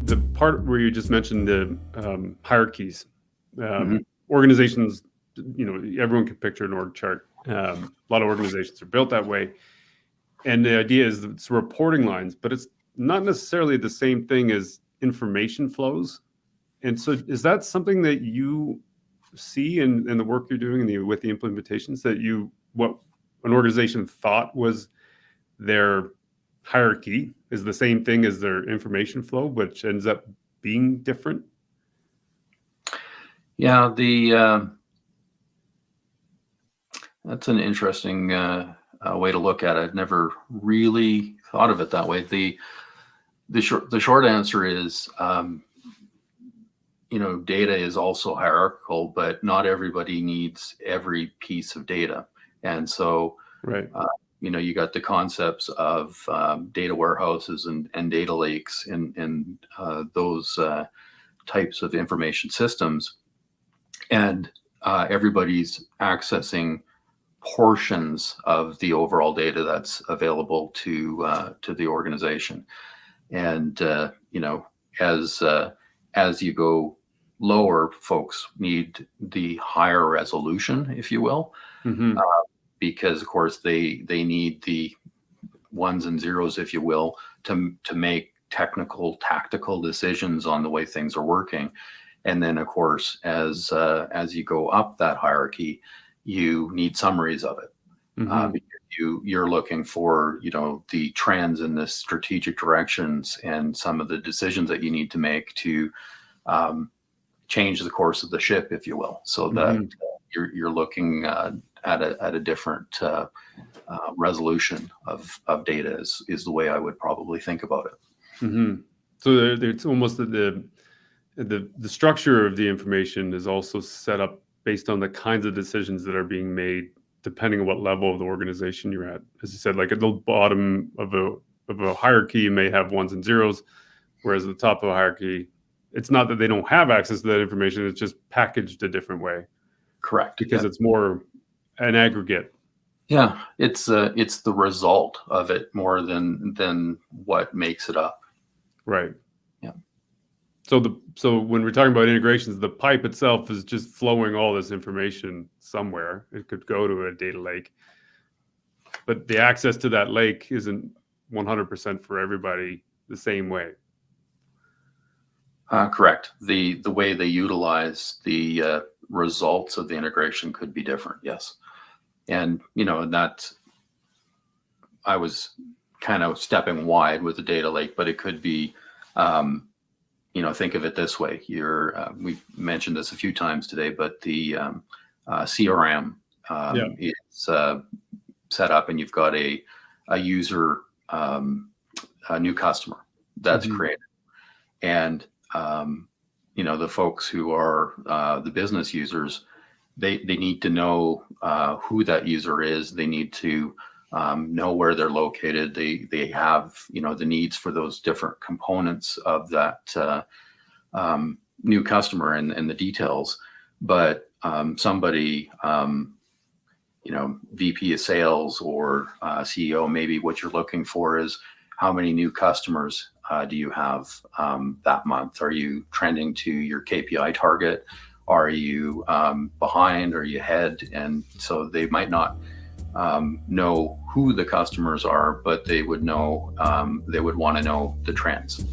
The part where you just mentioned the hierarchies, Mhm. organizations, everyone can picture an org chart. A lot of organizations are built that way. And the idea is that it's reporting lines, but it's not necessarily the same thing as information flows. And so is that something that you see in the work you're doing with the implementations, that what an organization thought was their hierarchy is the same thing as their information flow, which ends up being different? Yeah, that's an interesting way to look at it. I've never really thought of it that way. The short answer is, data is also hierarchical, but not everybody needs every piece of data. And so, Right. you got the concepts of data warehouses and data lakes and those types of information systems. And everybody's accessing portions of the overall data that's available to the organization. And as you go lower, folks need the higher resolution, if you will, because of course they need the ones and zeros, if you will, to make tactical decisions on the way things are working. And then, of course, as you go up that hierarchy, you need summaries of it. Because you're looking for, the trends and the strategic directions and some of the decisions that you need to make to change the course of the ship, if you will, so that you're looking at a different resolution of data is the way I would probably think about it. So it's almost the structure of the information is also set up based on the kinds of decisions that are being made, depending on what level of the organization you're at. As you said, like at the bottom of a hierarchy, you may have ones and zeros, whereas at the top of a hierarchy, it's not that they don't have access to that information, it's just packaged a different way. Correct. Because it's more an aggregate. Yeah, it's the result of it more than what makes it up. Right. Yeah. So when we're talking about integrations, the pipe itself is just flowing all this information somewhere. It could go to a data lake, but the access to that lake isn't 100% for everybody the same way. Correct. The way they utilize the results of the integration could be different. Yes. And, that I was kind of stepping wide with the data lake, but it could be, think of it this way. We mentioned this a few times today, but the CRM is set up, and you've got a user, a new customer that's created. And, the folks who are the business users, they need to know who that user is. They need to know where they're located. They have, the needs for those different components of that new customer and the details. But somebody, VP of sales or CEO, maybe what you're looking for is how many new customers do you have that month? Are you trending to your KPI target? Are you behind? Are you ahead? And so they might not know who the customers are, but they would know, they would want to know the trends.